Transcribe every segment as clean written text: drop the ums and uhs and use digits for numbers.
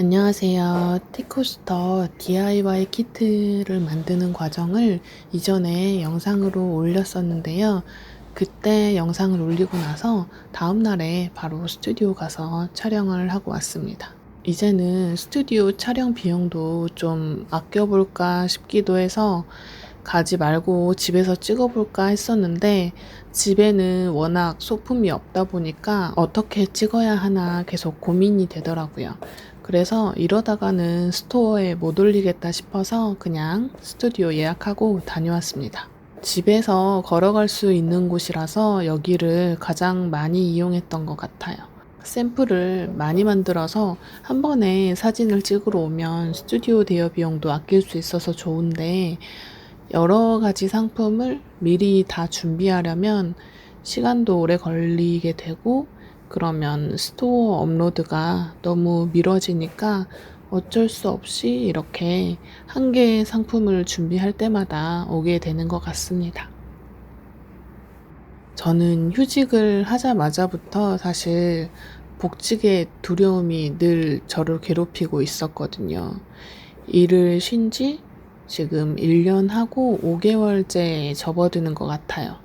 안녕하세요. 티코스터 DIY 키트를 만드는 과정을 이전에 영상으로 올렸었는데요. 그때 영상을 올리고 나서 다음날에 바로 스튜디오 가서 촬영을 하고 왔습니다. 이제는 스튜디오 촬영 비용도 좀 아껴볼까 싶기도 해서 가지 말고 집에서 찍어볼까 했었는데 집에는 워낙 소품이 없다 보니까 어떻게 찍어야 하나 계속 고민이 되더라고요. 그래서 이러다가는 스토어에 못 올리겠다 싶어서 그냥 스튜디오 예약하고 다녀왔습니다. 집에서 걸어갈 수 있는 곳이라서 여기를 가장 많이 이용했던 것 같아요. 샘플을 많이 만들어서 한 번에 사진을 찍으러 오면 스튜디오 대여 비용도 아낄 수 있어서 좋은데 여러 가지 상품을 미리 다 준비하려면 시간도 오래 걸리게 되고 그러면 스토어 업로드가 너무 미뤄지니까 어쩔 수 없이 이렇게 한 개의 상품을 준비할 때마다 오게 되는 것 같습니다. 저는 휴직을 하자마자부터 사실 복직의 두려움이 늘 저를 괴롭히고 있었거든요. 일을 쉰 지 지금 1년 하고 5개월째 접어드는 것 같아요.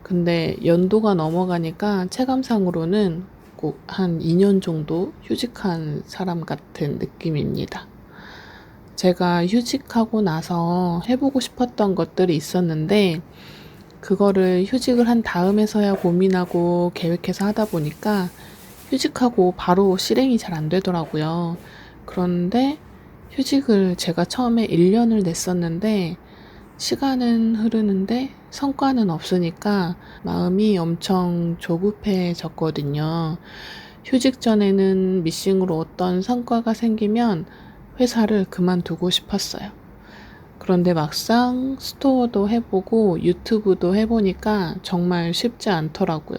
근데 연도가 넘어가니까 체감상으로는 꼭 한 2년 정도 휴직한 사람 같은 느낌입니다. 제가 휴직하고 나서 해보고 싶었던 것들이 있었는데 그거를 휴직을 한 다음에서야 고민하고 계획해서 하다 보니까 휴직하고 바로 실행이 잘 안 되더라고요. 그런데 휴직을 제가 처음에 1년을 냈었는데 시간은 흐르는데 성과는 없으니까 마음이 엄청 조급해졌거든요. 휴직 전에는 미싱으로 어떤 성과가 생기면 회사를 그만두고 싶었어요. 그런데 막상 스토어도 해보고 유튜브도 해보니까 정말 쉽지 않더라고요.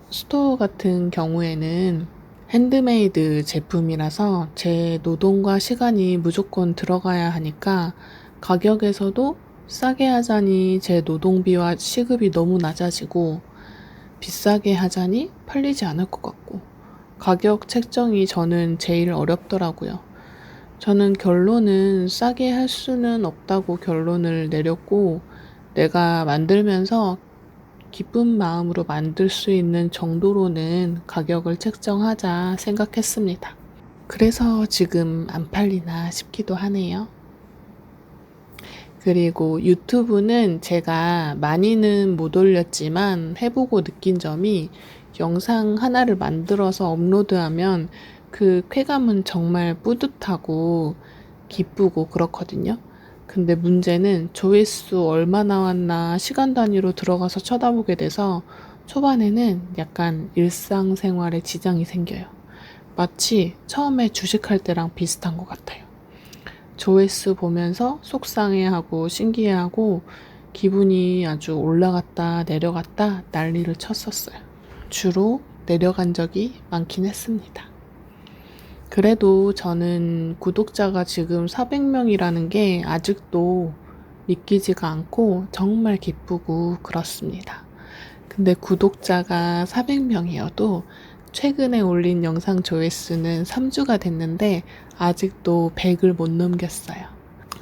스토어 같은 경우에는 핸드메이드 제품이라서 제 노동과 시간이 무조건 들어가야 하니까 가격에서도 싸게 하자니 제 노동비와 시급이 너무 낮아지고 비싸게 하자니 팔리지 않을 것 같고 가격 책정이 저는 제일 어렵더라고요. 저는 결론은 싸게 할 수는 없다고 결론을 내렸고 내가 만들면서 기쁜 마음으로 만들 수 있는 정도로는 가격을 책정하자 생각했습니다. 그래서 지금 안 팔리나 싶기도 하네요. 그리고 유튜브는 제가 많이는 못 올렸지만 해보고 느낀 점이 영상 하나를 만들어서 업로드하면 그 쾌감은 정말 뿌듯하고 기쁘고 그렇거든요. 근데 문제는 조회수 얼마 나왔나 시간 단위로 들어가서 쳐다보게 돼서 초반에는 약간 일상생활에 지장이 생겨요. 마치 처음에 주식할 때랑 비슷한 것 같아요. 조회수 보면서 속상해하고 신기해하고 기분이 아주 올라갔다 내려갔다 난리를 쳤었어요. 주로 내려간 적이 많긴 했습니다. 그래도 저는 구독자가 지금 400명이라는 게 아직도 믿기지가 않고 정말 기쁘고 그렇습니다. 근데 구독자가 400명이어도 최근에 올린 영상 조회수는 3주가 됐는데 아직도 100을 못 넘겼어요.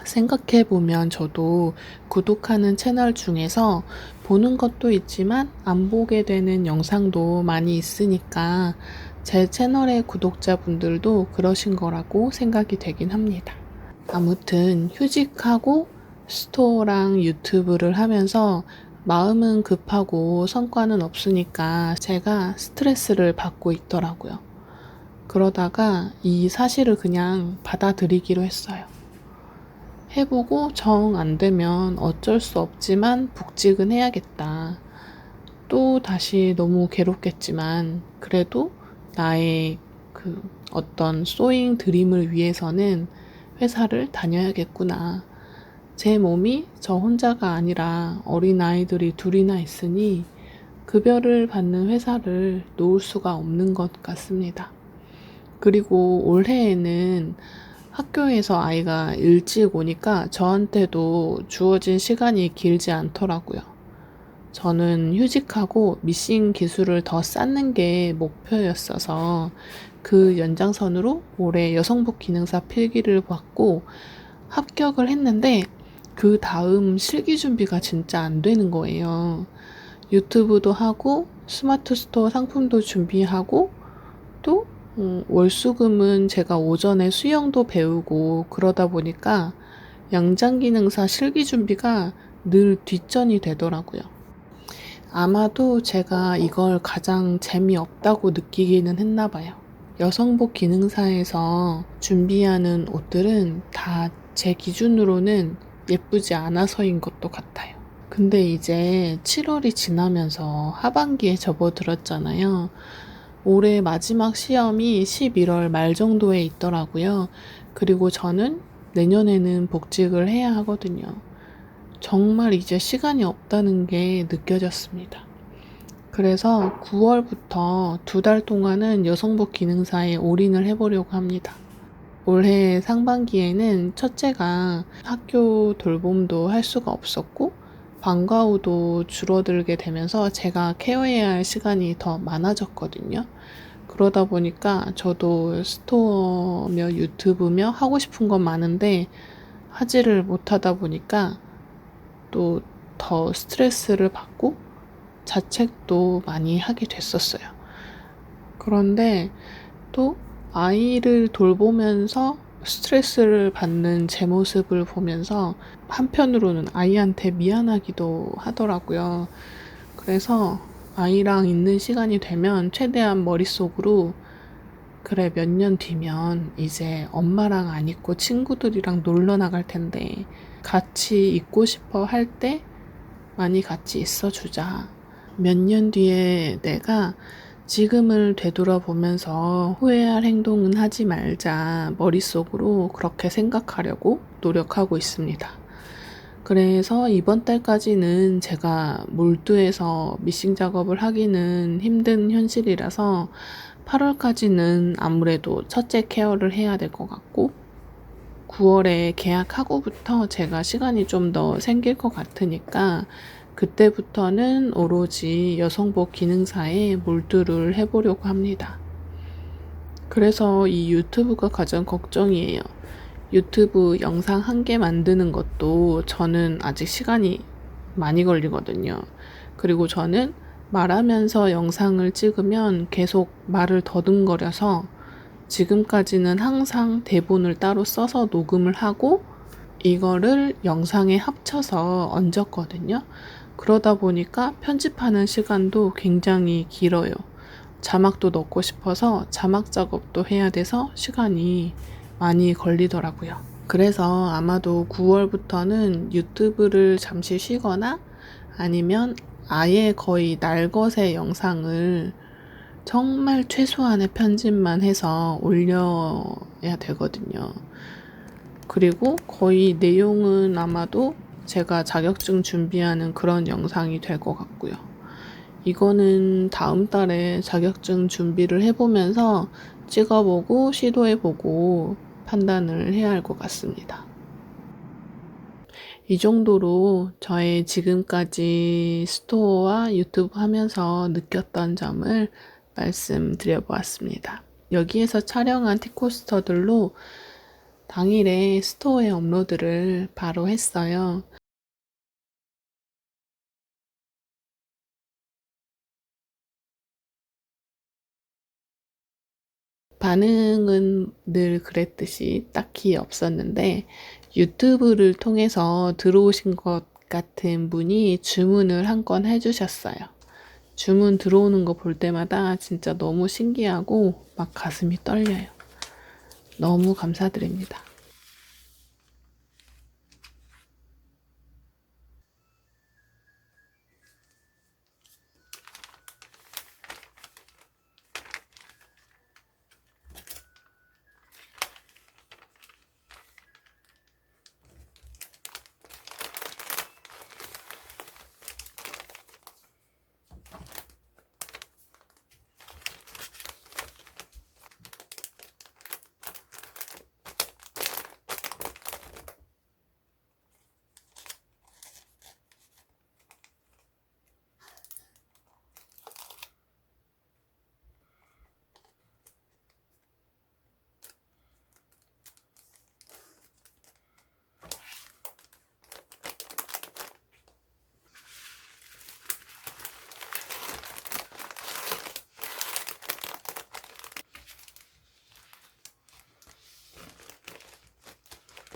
생각해보면 저도 구독하는 채널 중에서 보는 것도 있지만 안 보게 되는 영상도 많이 있으니까 제 채널의 구독자분들도 그러신 거라고 생각이 되긴 합니다. 아무튼 휴직하고 스토어랑 유튜브를 하면서 마음은 급하고 성과는 없으니까 제가 스트레스를 받고 있더라고요. 그러다가 이 사실을 그냥 받아들이기로 했어요. 해보고 정 안 되면 어쩔 수 없지만 복직은 해야겠다. 또 다시 너무 괴롭겠지만 그래도 나의 그 어떤 소잉 드림을 위해서는 회사를 다녀야겠구나. 제 몸이 저 혼자가 아니라 어린아이들이 둘이나 있으니 급여를 받는 회사를 놓을 수가 없는 것 같습니다. 그리고 올해에는 학교에서 아이가 일찍 오니까 저한테도 주어진 시간이 길지 않더라고요. 저는 휴직하고 미싱 기술을 더 쌓는 게 목표였어서 그 연장선으로 올해 여성복 기능사 필기를 받고 합격을 했는데 그 다음 실기 준비가 진짜 안 되는 거예요. 유튜브도 하고 스마트 스토어 상품도 준비하고 또 월수금은 제가 오전에 수영도 배우고 그러다 보니까 양장기능사 실기 준비가 늘 뒷전이 되더라고요. 아마도 제가 이걸 가장 재미없다고 느끼기는 했나 봐요. 여성복 기능사에서 준비하는 옷들은 다 제 기준으로는 예쁘지 않아서인 것도 같아요. 근데 이제 7월이 지나면서 하반기에 접어들었잖아요. 올해 마지막 시험이 11월 말 정도에 있더라고요. 그리고 저는 내년에는 복직을 해야 하거든요. 정말 이제 시간이 없다는 게 느껴졌습니다. 그래서 9월부터 2달 동안은 여성복 기능사에 올인을 해보려고 합니다. 올해 상반기에는 첫째가 학교 돌봄도 할 수가 없었고 방과 후도 줄어들게 되면서 제가 케어해야 할 시간이 더 많아졌거든요. 그러다 보니까 저도 스토어며 유튜브며 하고 싶은 건 많은데 하지를 못하다 보니까 또 더 스트레스를 받고 자책도 많이 하게 됐었어요. 그런데 또 아이를 돌보면서 스트레스를 받는 제 모습을 보면서 한편으로는 아이한테 미안하기도 하더라고요. 그래서 아이랑 있는 시간이 되면 최대한 머릿속으로 그래, 몇 년 뒤면 이제 엄마랑 안 있고 친구들이랑 놀러 나갈 텐데 같이 있고 싶어 할 때 많이 같이 있어 주자. 몇 년 뒤에 내가 지금을 되돌아보면서 후회할 행동은 하지 말자 머릿속으로 그렇게 생각하려고 노력하고 있습니다. 그래서 이번 달까지는 제가 몰두해서 미싱 작업을 하기는 힘든 현실이라서 8월까지는 아무래도 첫째 케어를 해야 될 것 같고 9월에 계약하고부터 제가 시간이 좀 더 생길 것 같으니까 그때부터는 오로지 여성복 기능사에 몰두를 해보려고 합니다. 그래서 이 유튜브가 가장 걱정이에요. 유튜브 영상 한 개 만드는 것도 저는 아직 시간이 많이 걸리거든요. 그리고 저는 말하면서 영상을 찍으면 계속 말을 더듬거려서 지금까지는 항상 대본을 따로 써서 녹음을 하고 이거를 영상에 합쳐서 얹었거든요. 그러다 보니까 편집하는 시간도 굉장히 길어요. 자막도 넣고 싶어서 자막 작업도 해야 돼서 시간이 많이 걸리더라고요. 그래서 아마도 9월부터는 유튜브를 잠시 쉬거나 아니면 아예 거의 날것의 영상을 정말 최소한의 편집만 해서 올려야 되거든요. 그리고 거의 내용은 아마도 제가 자격증 준비하는 그런 영상이 될 것 같고요. 이거는 다음 달에 자격증 준비를 해보면서 찍어보고 시도해보고 판단을 해야 할 것 같습니다. 이 정도로 저의 지금까지 스토어와 유튜브 하면서 느꼈던 점을 말씀드려 보았습니다. 여기에서 촬영한 티코스터들로 당일에 스토어에 업로드를 바로 했어요. 반응은 늘 그랬듯이 딱히 없었는데 유튜브를 통해서 들어오신 것 같은 분이 주문을 한 건 해주셨어요. 주문 들어오는 거 볼 때마다 진짜 너무 신기하고 막 가슴이 떨려요. 너무 감사드립니다.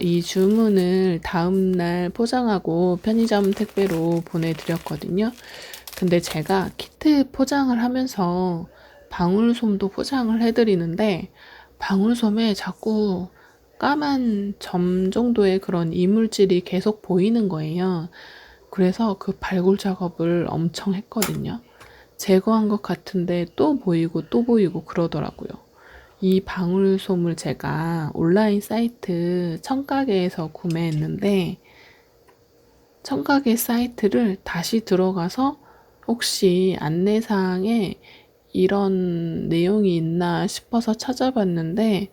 이 주문을 다음날 포장하고 편의점 택배로 보내드렸거든요. 근데 제가 키트 포장을 하면서 방울솜도 포장을 해드리는데 방울솜에 자꾸 까만 점 정도의 그런 이물질이 계속 보이는 거예요. 그래서 그 발굴 작업을 엄청 했거든요. 제거한 것 같은데 또 보이고 또 보이고 그러더라고요. 이 방울솜을 제가 온라인 사이트 청가게에서 구매했는데 청가게 사이트를 다시 들어가서 혹시 안내사항에 이런 내용이 있나 싶어서 찾아봤는데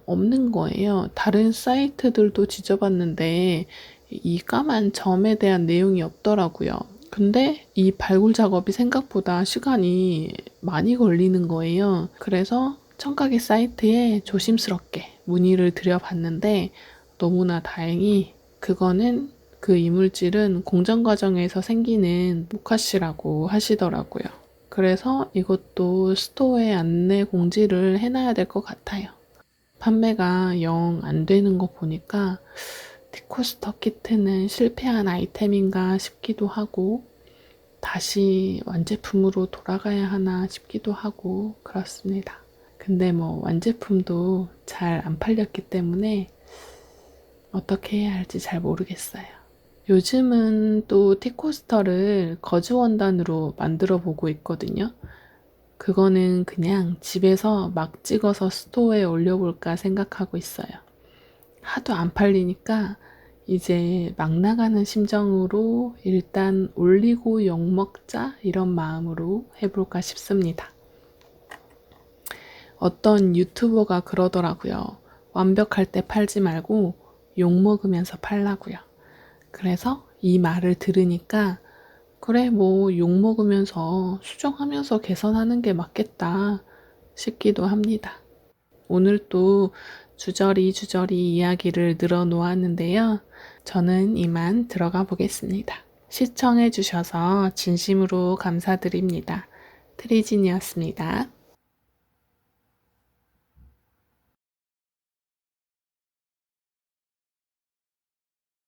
없는 거예요. 다른 사이트들도 뒤져봤는데 이 까만 점에 대한 내용이 없더라고요. 근데 이 발굴 작업이 생각보다 시간이 많이 걸리는 거예요. 그래서 청가게 사이트에 조심스럽게 문의를 드려봤는데 너무나 다행히 그거는 그 이물질은 공정 과정에서 생기는 목화씨라고 하시더라고요. 그래서 이것도 스토어에 안내 공지를 해놔야 될 것 같아요. 판매가 영 안 되는 거 보니까 티코스터 키트는 실패한 아이템인가 싶기도 하고 다시 완제품으로 돌아가야 하나 싶기도 하고 그렇습니다. 근데 뭐 완제품도 잘 안 팔렸기 때문에 어떻게 해야 할지 잘 모르겠어요. 요즘은 또 티코스터를 거즈원단으로 만들어 보고 있거든요. 그거는 그냥 집에서 막 찍어서 스토어에 올려볼까 생각하고 있어요. 하도 안 팔리니까 이제 막 나가는 심정으로 일단 올리고 욕먹자 이런 마음으로 해볼까 싶습니다. 어떤 유튜버가 그러더라고요. 완벽할 때 팔지 말고 욕먹으면서 팔라고요. 그래서 이 말을 들으니까 그래 뭐 욕먹으면서 수정하면서 개선하는 게 맞겠다 싶기도 합니다. 오늘 또 주저리 이야기를 늘어놓았는데요. 저는 이만 들어가 보겠습니다. 시청해 주셔서 진심으로 감사드립니다. 트리진이었습니다.